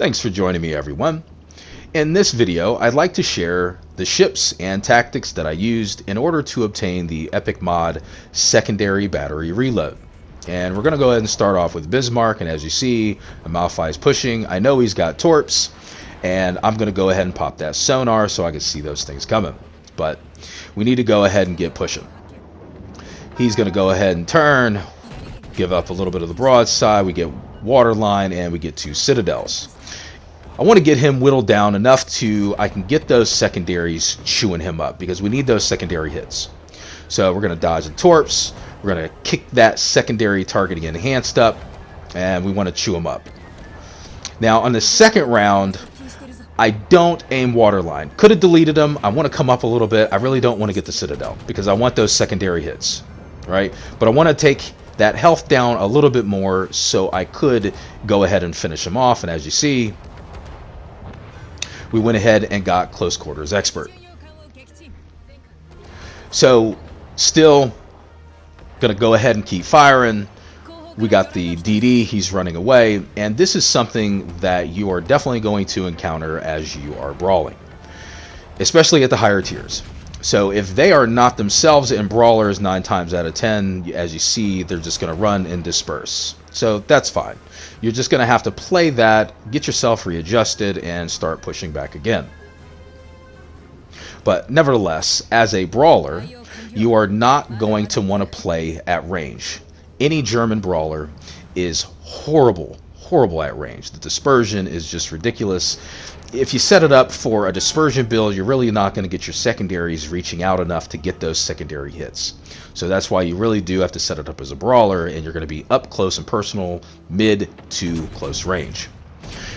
Thanks for joining me, everyone. In this video, I'd like to share the ships and tactics that I used in order to obtain the epic mod secondary battery reload. And we're going to go ahead and start off with Bismarck, and as you see, Amalfi is pushing. I know he's got torps, and I'm going to go ahead and pop that sonar so I can see those things coming. But we need to go ahead and get pushing. He's going to go ahead and turn, give up a little bit of the broadside, we get waterline, and we get two citadels. I want to get him whittled down enough to I can get those secondaries chewing him up, because we need those secondary hits. So we're going to dodge the torps, we're going to kick that secondary targeting enhanced up, and we want to chew him up. Now on the second round, I don't aim waterline. Could have deleted them. I want to come up a little bit. I really don't want to get the citadel because I want those secondary hits, right? But I want to take that health down a little bit more so I could go ahead and finish him off. And as you see, we went ahead and got close quarters expert. So still gonna go ahead and keep firing. We got the DD, he's running away, and this is something that you are definitely going to encounter as you are brawling, especially at the higher tiers. So if they are not themselves in brawlers 9 times out of 10, as you see, they're just going to run and disperse. So that's fine. You're just going to have to play that, get yourself readjusted, and start pushing back again. But nevertheless, as a brawler, you are not going to want to play at range. Any German brawler is horrible at range. The dispersion is just ridiculous. If you set it up for a dispersion build, you're really not going to get your secondaries reaching out enough to get those secondary hits. So that's why you really do have to set it up as a brawler, and you're going to be up close and personal, mid to close range.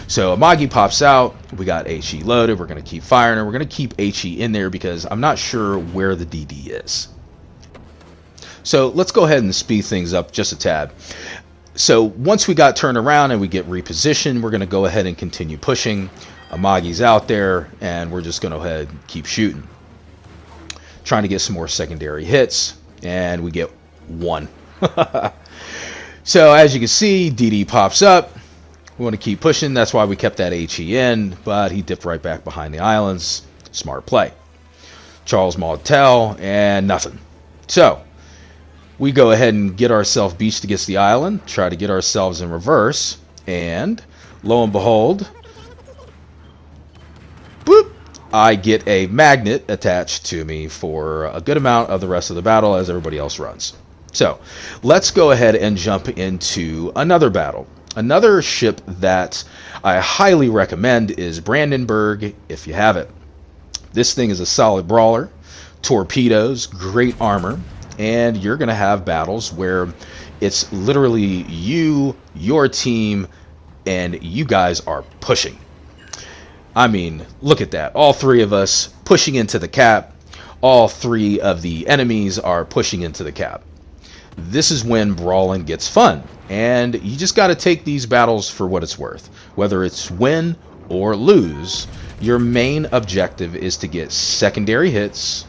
So Amagi pops out, we got HE loaded, we're going to keep firing, and we're going to keep HE in there because I'm not sure where the DD is. So let's go ahead and speed things up just a tad. So once we got turned around and we get repositioned, we're going to go ahead and continue pushing. Amagi's out there, and we're just going to go ahead and keep shooting. Trying to get some more secondary hits, and we get one. So as you can see, DD pops up. We want to keep pushing. That's why we kept that HE in, but he dipped right back behind the islands. Smart play. Charles Martel, and nothing. So we go ahead and get ourselves beached against the island, try to get ourselves in reverse, and lo and behold, boop, I get a magnet attached to me for a good amount of the rest of the battle as everybody else runs. So let's go ahead and jump into another battle. Another ship that I highly recommend is Brandenburg, if you have it. This thing is a solid brawler, torpedoes, great armor, and you're going to have battles where it's literally you, your team, and you guys are pushing. I mean, look at that. All three of us pushing into the cap. All three of the enemies are pushing into the cap. This is when brawling gets fun. And you just got to take these battles for what it's worth. Whether it's win or lose, your main objective is to get secondary hits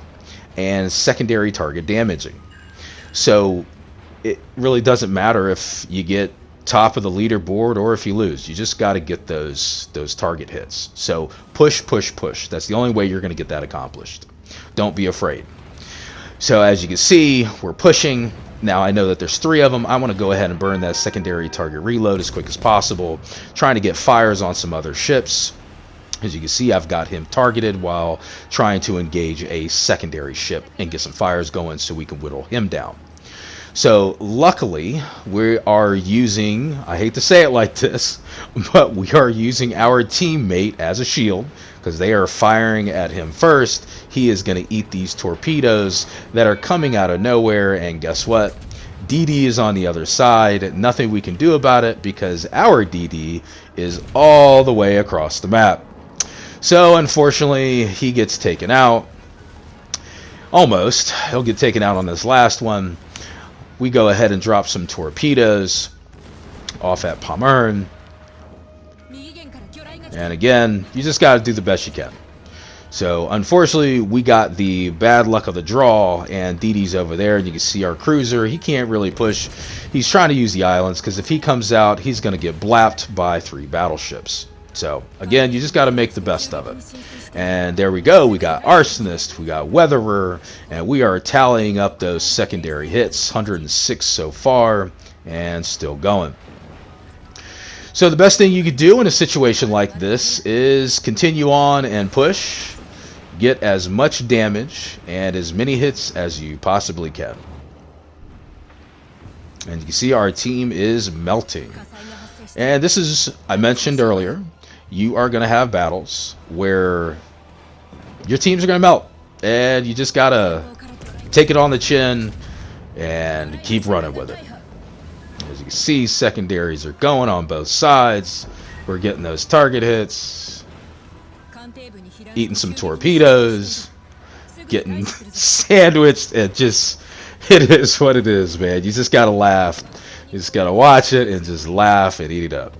and secondary target damaging. So it really doesn't matter if you get top of the leaderboard or if you lose. You just got to get those target hits. So push. That's the only way you're going to get that accomplished. Don't be afraid. So as you can see, we're pushing. Now I know that there's 3 of them. I want to go ahead and burn that secondary target reload as quick as possible, trying to get fires on some other ships. As you can see, I've got him targeted while trying to engage a secondary ship and get some fires going so we can whittle him down. So luckily, we are using, I hate to say it like this, but we are using our teammate as a shield because they are firing at him first. He is going to eat these torpedoes that are coming out of nowhere, and guess what? DD is on the other side. Nothing we can do about it because our DD is all the way across the map. So unfortunately, he gets taken out. Almost. He'll get taken out on this last one. We go ahead and drop some torpedoes off at Pommern. And again, you just got to do the best you can. So unfortunately, we got the bad luck of the draw, and DD's over there, and you can see our cruiser. He can't really push. He's trying to use the islands, because if he comes out, he's going to get blapped by 3 battleships. So again, you just got to make the best of it. And there we go. We got Arsonist, we got Weatherer, and we are tallying up those secondary hits. 106 so far, and still going. So the best thing you could do in a situation like this is continue on and push. Get as much damage and as many hits as you possibly can. And you can see our team is melting. And this is, I mentioned earlier, you are going to have battles where your teams are going to melt. And you just got to take it on the chin and keep running with it. As you can see, secondaries are going on both sides. We're getting those target hits. Eating some torpedoes. Getting sandwiched. And just, it is what it is, man. You just got to laugh. You just got to watch it and just laugh and eat it up.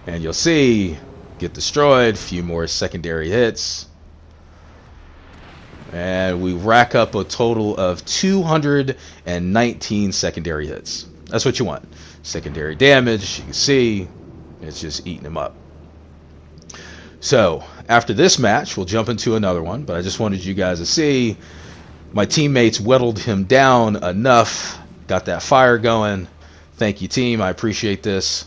And you'll see, get destroyed. A few more secondary hits. And we rack up a total of 219 secondary hits. That's what you want. Secondary damage, you can see, it's just eating them up. So, after this match, we'll jump into another one, but I just wanted you guys to see my teammates whittled him down enough, got that fire going. Thank you, team. I appreciate this.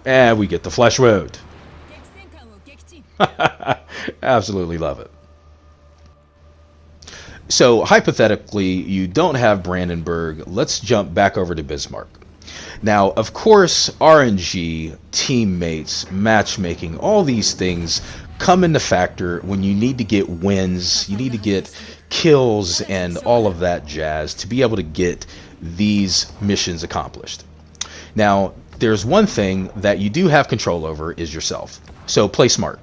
And we get the flesh wound. Absolutely love it. So, hypothetically, you don't have Brandenburg. Let's jump back over to Bismarck. Now, of course, RNG, teammates, matchmaking, all these things come into factor when you need to get wins, you need to get kills and all of that jazz to be able to get these missions accomplished. Now, there's one thing that you do have control over is yourself. So play smart.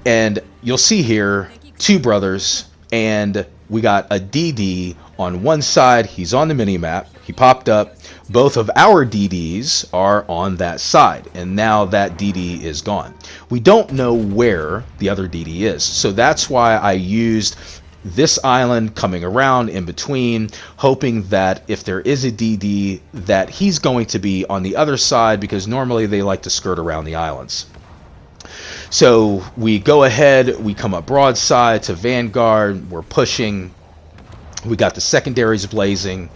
And you'll see here, two brothers, and we got a DD on one side. He's on the mini-map. He popped up. Both of our DDs are on that side, and now that DD is gone. We don't know where the other DD is, so that's why I used this island coming around in between, hoping that if there is a DD, that he's going to be on the other side, because normally they like to skirt around the islands. So we go ahead, we come up broadside to Vanguard, we're pushing, we got the secondaries blazing.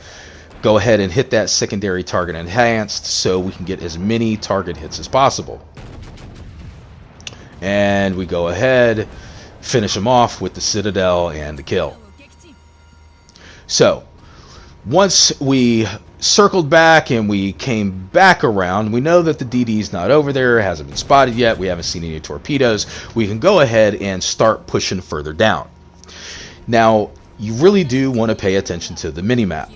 Go ahead and hit that secondary target enhanced so we can get as many target hits as possible. And we go ahead, finish them off with the Citadel and the kill. So, once we circled back and we came back around, we know that the DD's not over there, it hasn't been spotted yet, we haven't seen any torpedoes. We can go ahead and start pushing further down. Now, you really do want to pay attention to the mini-map.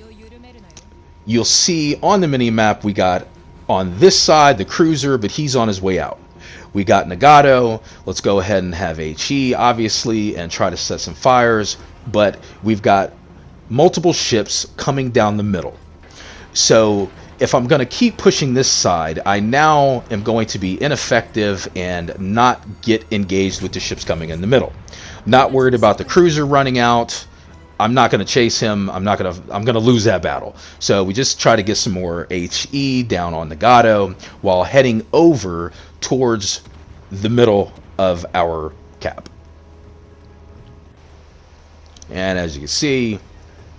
You'll see on the mini-map we got on this side the cruiser, but he's on his way out. We got Nagato. Let's go ahead and have HE, obviously, and try to set some fires. But we've got multiple ships coming down the middle. So if I'm going to keep pushing this side, I now am going to be ineffective and not get engaged with the ships coming in the middle. Not worried about the cruiser running out. I'm not going to chase him. I'm going to lose that battle. So we just try to get some more HE down on Nagato while heading over towards the middle of our cap. And as you can see,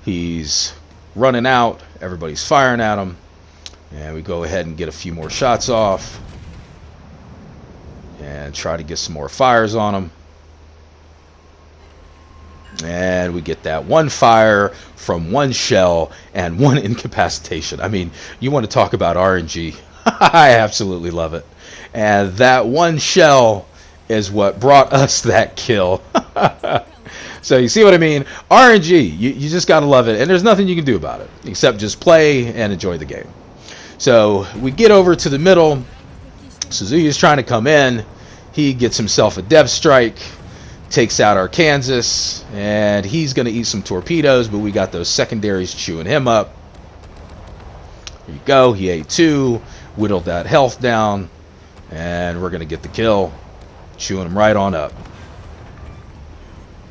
he's running out. Everybody's firing at him. And we go ahead and get a few more shots off and try to get some more fires on him. And we get that one fire from one shell and one incapacitation. I mean, you want to talk about RNG. I absolutely love it. And that one shell is what brought us that kill. So you see what I mean? RNG, you just got to love it. And there's nothing you can do about it except just play and enjoy the game. So we get over to the middle. Suzuki's trying to come in. He gets himself a dev strike. Takes out our Kansas, and he's going to eat some torpedoes, but we got those secondaries chewing him up. There you go. He ate two, whittled that health down, and we're going to get the kill, chewing him right on up.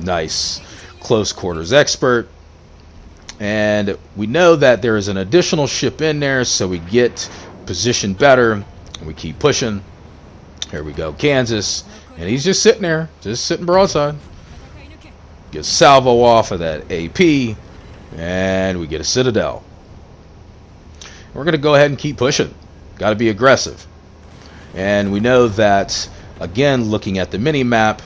Nice. Close quarters expert. And we know that there is an additional ship in there, so we get positioned better. And we keep pushing. Here we go, Kansas. And he's just sitting there, just sitting broadside. Get salvo off of that AP. And we get a Citadel. We're going to go ahead and keep pushing. Got to be aggressive. And we know that, again, looking at the mini-map,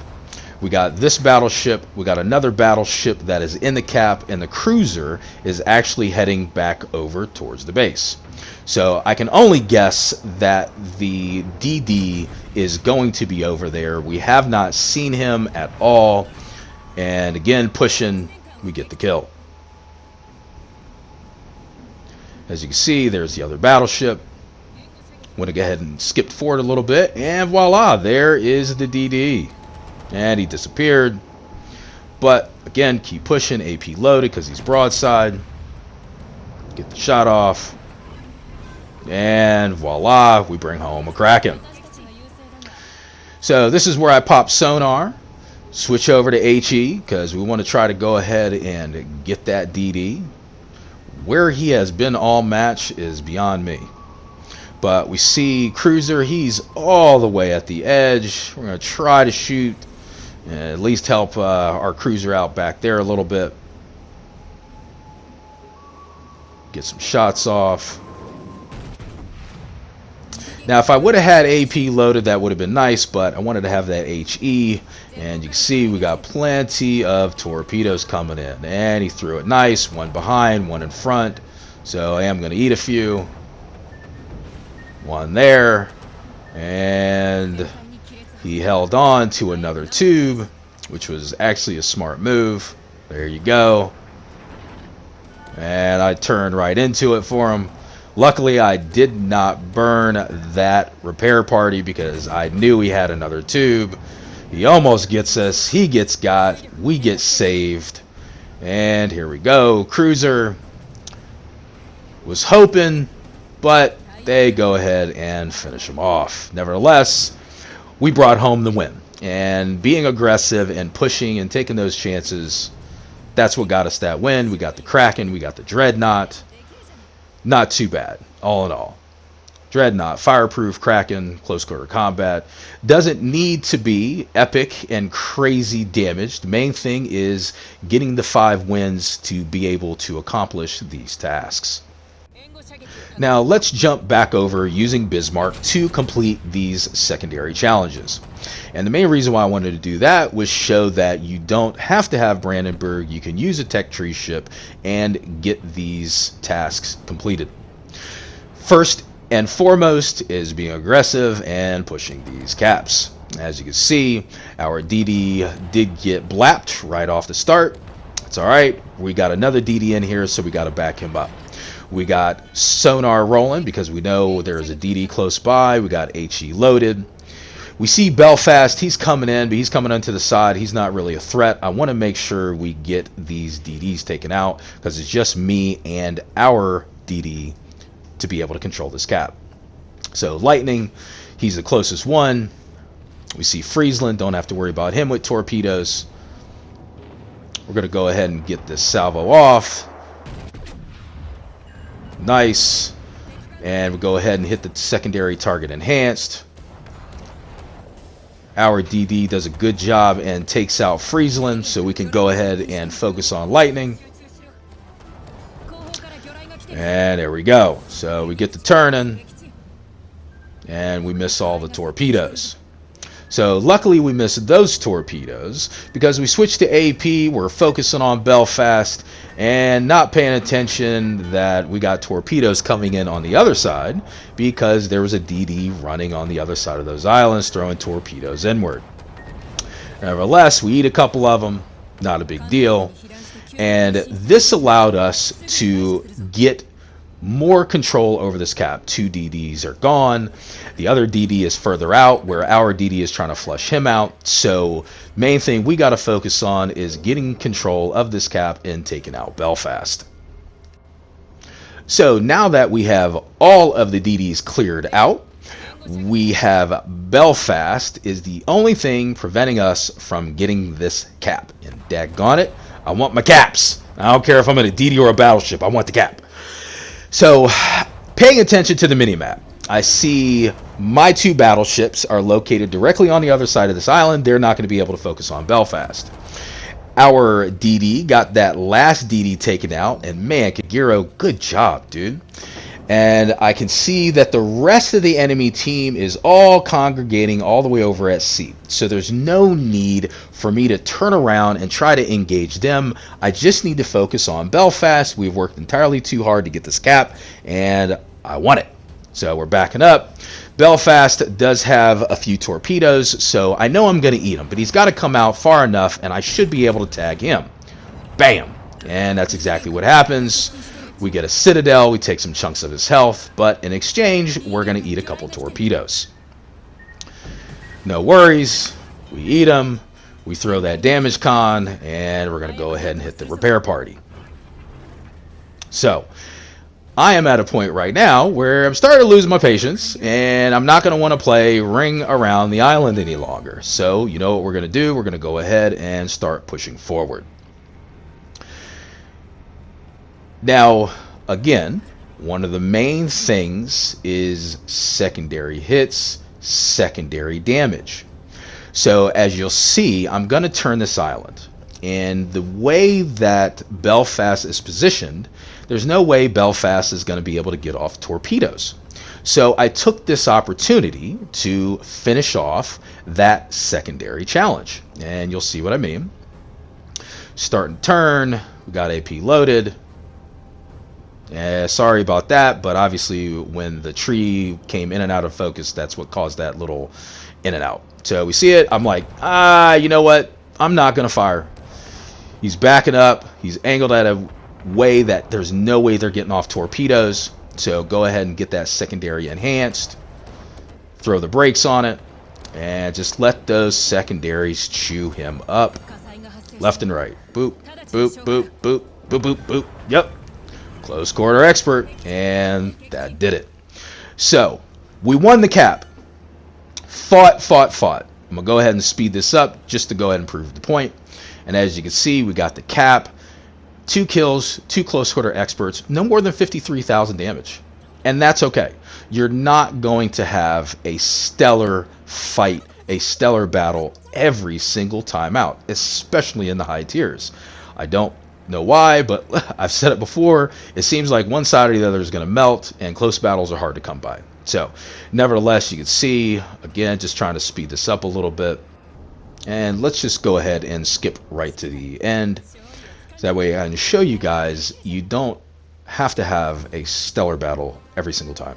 we got this battleship, we got another battleship that is in the cap, and the cruiser is actually heading back over towards the base. So I can only guess that the DD is going to be over there. We have not seen him at all. And again, pushing, we get the kill. As you can see, there's the other battleship. I'm going to go ahead and skip forward a little bit, and voila, there is the DD. And he disappeared. But again, keep pushing, AP loaded because he's broadside. Get the shot off. And voila, we bring home a Kraken. So this is where I pop sonar. Switch over to HE because we want to try to go ahead and get that DD. Where he has been all match is beyond me. But we see cruiser, he's all the way at the edge. We're going to try to shoot, at least help our cruiser out back there a little bit. Get some shots off. Now, if I would have had AP loaded, that would have been nice, but I wanted to have that HE. And you can see we got plenty of torpedoes coming in. And he threw it nice. One behind, one in front. So I am going to eat a few. One there. And he held on to another tube, which was actually a smart move. There you go. And I turned right into it for him. Luckily, I did not burn that repair party because I knew he had another tube. He almost gets us. He gets got. We get saved. And here we go. Cruiser was hoping, but they go ahead and finish him off. Nevertheless, we brought home the win. And being aggressive and pushing and taking those chances, that's what got us that win. We got the Kraken. We got the Dreadnought. Not too bad, all in all. Dreadnought, fireproof, Kraken, close quarter combat. Doesn't need to be epic and crazy damage. The main thing is getting the 5 wins to be able to accomplish these tasks. Now let's jump back over using Bismarck to complete these secondary challenges. And the main reason why I wanted to do that was show that you don't have to have Brandenburg. You can use a tech tree ship and get these tasks completed. First and foremost is being aggressive and pushing these caps. As you can see, our DD did get blapped right off the start. It's alright. We got another DD in here, so we got to back him up. We got sonar rolling because we know there's a DD close by. We got HE loaded. We see Belfast. He's coming in, but he's coming onto the side. He's not really a threat. I want to make sure we get these DDs taken out because it's just me and our DD to be able to control this cap. So Lightning, he's the closest one. We see Friesland. Don't have to worry about him with torpedoes. We're going to go ahead and get this salvo off. Nice. And we'll go ahead and hit the secondary target enhanced. Our DD does a good job and takes out Friesland, so we can go ahead and focus on Lightning. And there we go. So we get the turning, and we miss all the torpedoes. So luckily we missed those torpedoes because we switched to AP. We're focusing on Belfast and not paying attention that we got torpedoes coming in on the other side because there was a DD running on the other side of those islands throwing torpedoes inward. Nevertheless, we eat a couple of them, not a big deal. And this allowed us to get more control over this cap. 2 DDs are gone. The other DD is further out where our DD is trying to flush him out. So main thing we got to focus on is getting control of this cap and taking out Belfast. So now that we have all of the DDs cleared out, we have Belfast is the only thing preventing us from getting this cap. And daggone it, I want my caps. I don't care if I'm in a DD or a battleship. I want the cap. So, paying attention to the minimap, I see my 2 battleships are located directly on the other side of this island. They're not going to be able to focus on Belfast. Our DD got that last DD taken out, and man, Kagiro, good job, dude. And I can see that the rest of the enemy team is all congregating all the way over at sea. So there's no need for me to turn around and try to engage them. I just need to focus on Belfast. We've worked entirely too hard to get this cap, and I won it. So we're backing up. Belfast does have a few torpedoes, so I know I'm going to eat him. But he's got to come out far enough, and I should be able to tag him. Bam! And that's exactly what happens. We get a citadel, we take some chunks of his health, but in exchange, we're going to eat a couple torpedoes. No worries. We eat them, we throw that damage con, and we're going to go ahead and hit the repair party. So, I am at a point right now where I'm starting to lose my patience, and I'm not going to want to play ring around the island any longer. So, you know what we're going to do? We're going to go ahead and start pushing forward. Now, again, one of the main things is secondary hits, secondary damage. So as you'll see, I'm going to turn this island. And the way that Belfast is positioned, there's no way Belfast is going to be able to get off torpedoes. So I took this opportunity to finish off that secondary challenge. And you'll see what I mean. Start and turn, we got AP loaded. Sorry about that, but obviously when the tree came in and out of focus, that's what caused that little in and out. So we see it. I'm like, you know what? I'm not going to fire. He's backing up. He's angled at a way that there's no way they're getting off torpedoes. So go ahead and get that secondary enhanced. Throw the brakes on it. And just let those secondaries chew him up. Left and right. Boop, boop, boop, boop, boop, boop, boop. Yep. Close quarter expert, and that did it. So, we won the cap. Fought. I'm going to go ahead and speed this up just to go ahead and prove the point. And as you can see, we got the cap. 2 kills, 2 close quarter experts, no more than 53,000 damage. And that's okay. You're not going to have a stellar fight, a stellar battle every single time out, especially in the high tiers. I don't know why, but I've said it before. It seems like one side or the other is going to melt, and close battles are hard to come by. So, nevertheless, you can see, again, just trying to speed this up a little bit. And let's just go ahead and skip right to the end. So that way I can show you guys you don't have to have a stellar battle every single time.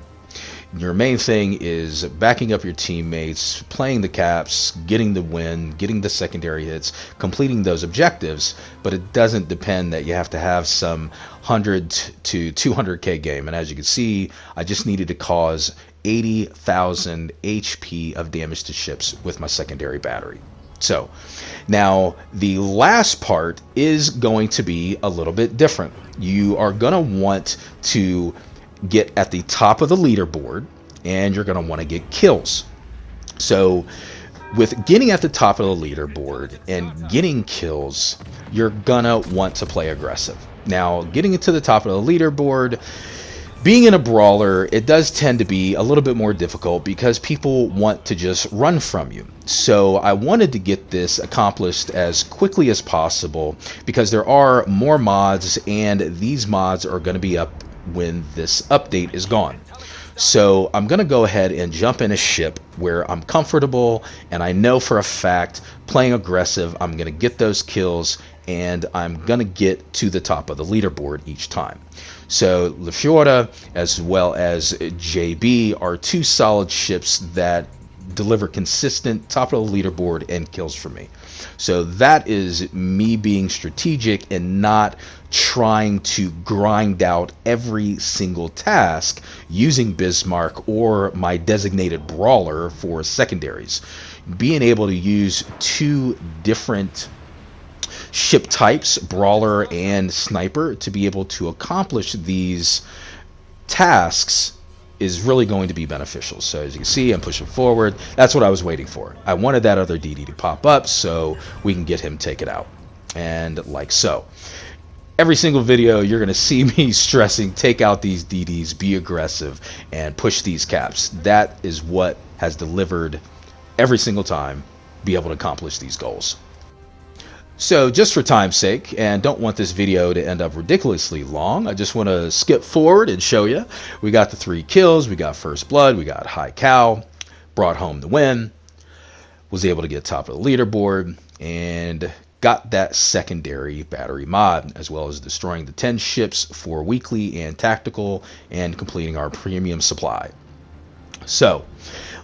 Your main thing is backing up your teammates, playing the caps, getting the win, getting the secondary hits, completing those objectives, but it doesn't depend that you have to have some 100 to 200k game. And as you can see, I just needed to cause 80,000 HP of damage to ships with my secondary battery. So now the last part is going to be a little bit different. You are going to want to get at the top of the leaderboard, and you're going to want to get kills. So with getting at the top of the leaderboard and getting kills, you're going to want to play aggressive. Now, getting to the top of the leaderboard, being in a brawler, it does tend to be a little bit more difficult because people want to just run from you. So I wanted to get this accomplished as quickly as possible because there are more mods, and these mods are going to be up when this update is gone. So I'm going to go ahead and jump in a ship where I'm comfortable, and I know for a fact playing aggressive I'm going to get those kills, and I'm going to get to the top of the leaderboard each time. So La Fiora as well as JB are 2 solid ships that deliver consistent top of the leaderboard and kills for me. So that is me being strategic and not trying to grind out every single task using Bismarck or my designated brawler for secondaries. Being able to use 2 different ship types, brawler and sniper, to be able to accomplish these tasks is really going to be beneficial. So as you can see, I'm pushing forward. That's what I was waiting for. I wanted that other DD to pop up so we can get him taken out. And like so. every single video you're going to see me stressing, take out these DDs, be aggressive, and push these caps. That is what has delivered every single time, be able to accomplish these goals. So just for time's sake, and don't want this video to end up ridiculously long, I just want to skip forward and show you. We got the 3 kills, we got first blood, we got high cow, brought home the win, was able to get top of the leaderboard, and got that secondary battery mod, as well as destroying the 10 ships for weekly and tactical, and completing our premium supply. So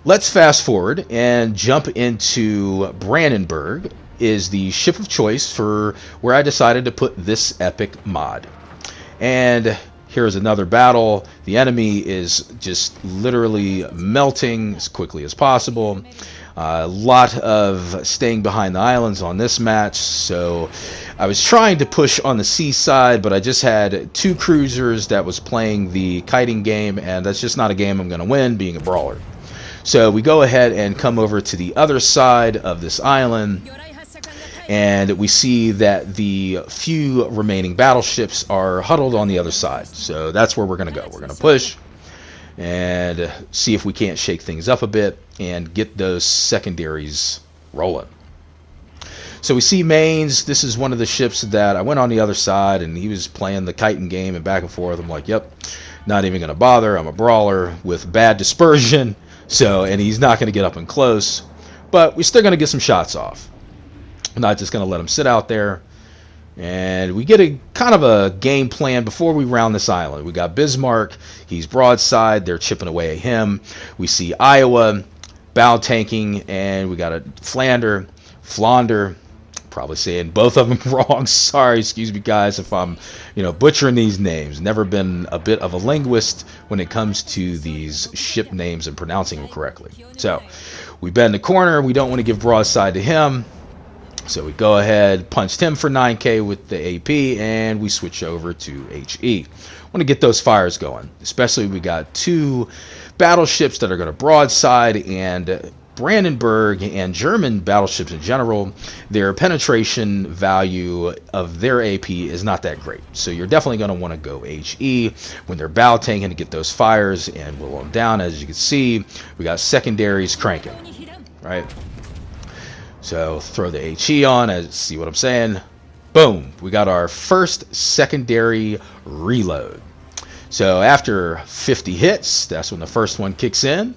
let's fast forward and jump into Brandenburg, is the ship of choice for where I decided to put this epic mod. And here's another battle. The enemy is just literally melting as quickly as possible. A lot of staying behind the islands on this match, so I was trying to push on the seaside, but I just had 2 cruisers that was playing the kiting game, and that's just not a game I'm going to win, being a brawler. So we go ahead and come over to the other side of this island, and we see that the few remaining battleships are huddled on the other side. So that's where we're going to go. We're going to push and see if we can't shake things up a bit and get those secondaries rolling. So we see Mains. This is one of the ships that I went on the other side, and he was playing the kiting game and back and forth. I'm like, yep, not even going to bother. I'm a brawler with bad dispersion, so, and he's not going to get up and close, but we're still going to get some shots off. I'm not just going to let him sit out there. And we get a kind of a game plan before we round this island. We got Bismarck, he's broadside, they're chipping away at him. We see Iowa, bow tanking, and we got a Flounder, probably saying both of them wrong. Sorry, excuse me guys if I'm, butchering these names. Never been a bit of a linguist when it comes to these ship names and pronouncing them correctly. So we bend the corner, we don't want to give broadside to him. So we go ahead, punched him for 9k with the AP, and we switch over to HE. Want to get those fires going, especially we got 2 battleships that are going to broadside, and Brandenburg and German battleships in general, their penetration value of their AP is not that great. So you're definitely going to want to go HE when they're bow tanking to get those fires and whittle them down. As you can see, we got secondaries cranking, right? So throw the HE on, see what I'm saying? Boom, we got our first secondary reload. So after 50 hits, that's when the first one kicks in.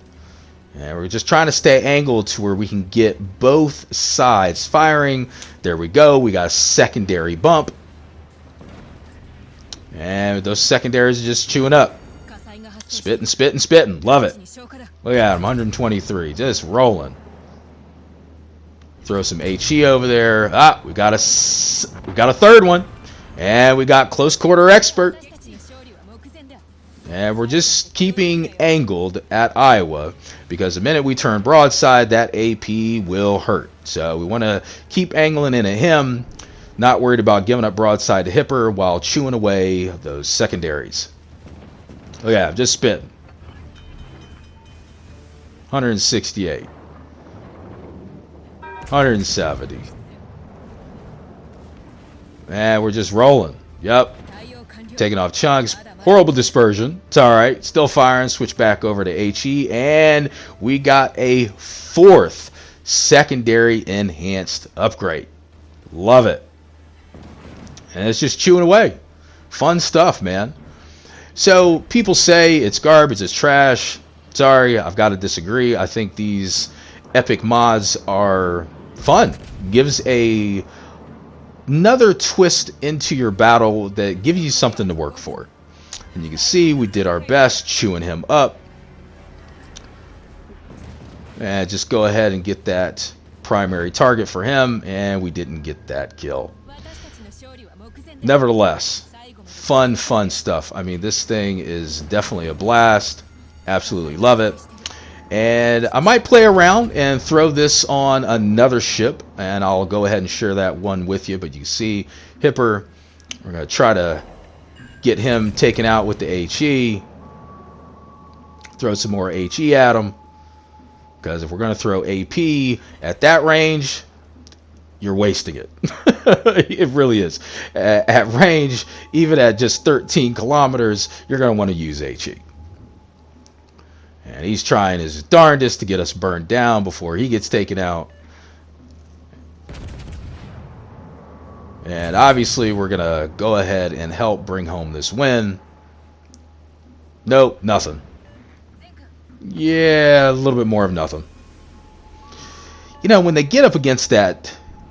And we're just trying to stay angled to where we can get both sides firing. There we go, we got a secondary bump. And those secondaries are just chewing up. Spitting, spitting, spitting, love it. Look at him, 123, just rolling. Throw some HE over there. We got a third one, and we got close quarter expert, and we're just keeping angled at Iowa because the minute we turn broadside, that AP will hurt. So we want to keep angling in at him, not worried about giving up broadside to Hipper while chewing away those secondaries. Oh yeah, I'm just spitting. 168. 170. And we're just rolling. Yep. Taking off chunks. Horrible dispersion. It's alright. Still firing. Switch back over to HE. And we got a 4th secondary enhanced upgrade. Love it. And it's just chewing away. Fun stuff, man. So people say it's garbage, it's trash. Sorry, I've got to disagree. I think these epic mods are fun. Gives another twist into your battle that gives you something to work for. And you can see we did our best chewing him up. And just go ahead and get that primary target for him, and we didn't get that kill. Nevertheless, fun stuff. I mean, this thing is definitely a blast. Absolutely love it. And I might play around and throw this on another ship, and I'll go ahead and share that one with you. But you see Hipper, we're going to try to get him taken out with the HE. Throw some more HE at him, because if we're going to throw AP at that range, you're wasting it. It really is. At range, even at just 13 kilometers, you're going to want to use HE. And he's trying his darndest to get us burned down before he gets taken out. And obviously, we're going to go ahead and help bring home this win. Nope, nothing. Yeah, a little bit more of nothing. You know, when they get up against the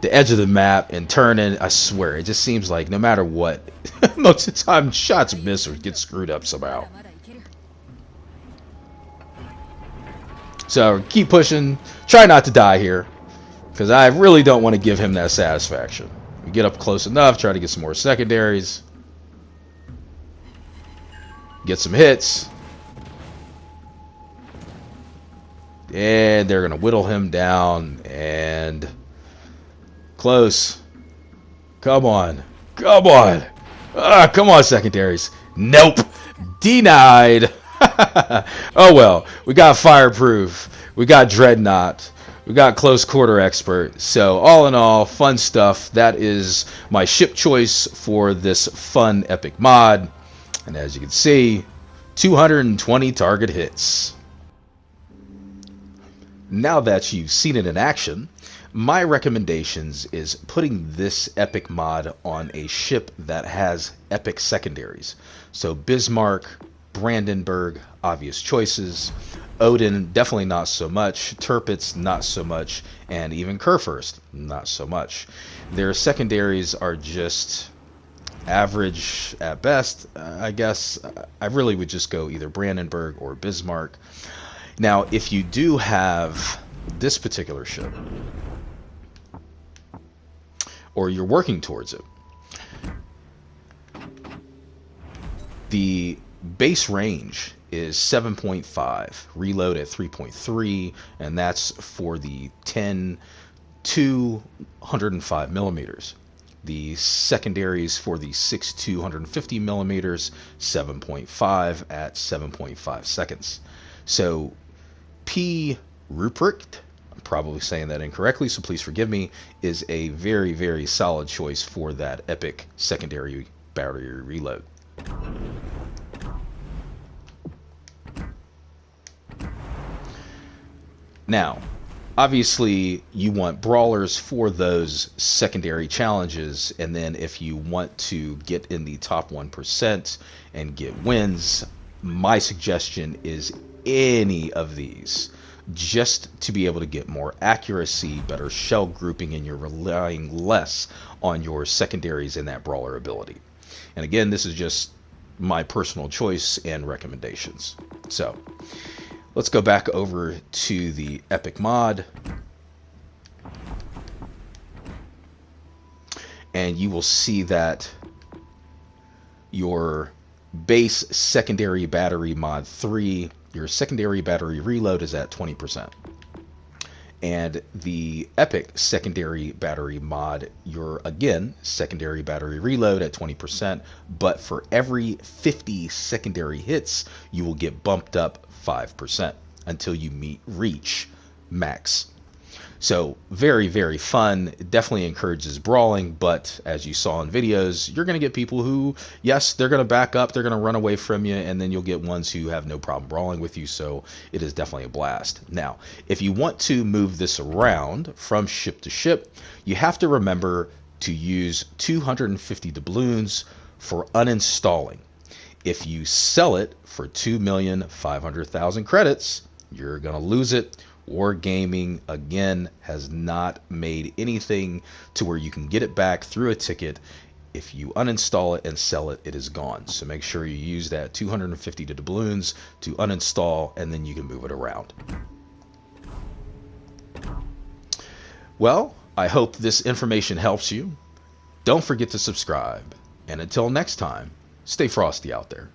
edge of the map and turn in, I swear, it just seems like no matter what, most of the time shots miss or get screwed up somehow. So keep pushing. Try not to die here, because I really don't want to give him that satisfaction. We get up close enough, try to get some more secondaries. Get some hits. And they're going to whittle him down. And close. Come on. Come on. Come on, secondaries. Nope. Denied. Oh, well. We got Fireproof. We got Dreadnought. We got Close Quarter Expert. So, all in all, fun stuff. That is my ship choice for this fun epic mod. And as you can see, 220 target hits. Now that you've seen it in action, my recommendations is putting this epic mod on a ship that has epic secondaries. So Bismarck, Brandenburg, obvious choices. Odin, definitely not so much. Tirpitz, not so much. And even Kurfürst, not so much. Their secondaries are just average at best. I guess I really would just go either Brandenburg or Bismarck. Now, if you do have this particular ship, or you're working towards it, the base range is 7.5, reload at 3.3, and that's for the 10 to 105 millimeters. The secondaries for the 6 to 150 millimeters, 7.5 at 7.5 seconds. So P. Ruprecht, I'm probably saying that incorrectly, so please forgive me, is a very, very solid choice for that epic secondary battery reload. Now, obviously, you want brawlers for those secondary challenges, and then if you want to get in the top 1% and get wins, my suggestion is any of these, just to be able to get more accuracy, better shell grouping, and you're relying less on your secondaries in that brawler ability. And again, this is just my personal choice and recommendations. So let's go back over to the epic mod, and you will see that your base secondary battery mod 3, your secondary battery reload is at 20%. And the epic secondary battery mod, your, again, secondary battery reload at 20%, but for every 50 secondary hits, you will get bumped up 5% until you reach max. So very, very fun. It definitely encourages brawling, but as you saw in videos, you're going to get people who, yes, they're going to back up, they're going to run away from you, and then you'll get ones who have no problem brawling with you, so it is definitely a blast. Now, if you want to move this around from ship to ship, you have to remember to use 250 doubloons for uninstalling. If you sell it for 2,500,000 credits, you're going to lose it. Wargaming, again, has not made anything to where you can get it back through a ticket. If you uninstall it and sell it, it is gone. So make sure you use that 250 doubloons to uninstall, and then you can move it around. Well, I hope this information helps you. Don't forget to subscribe. And until next time, stay frosty out there.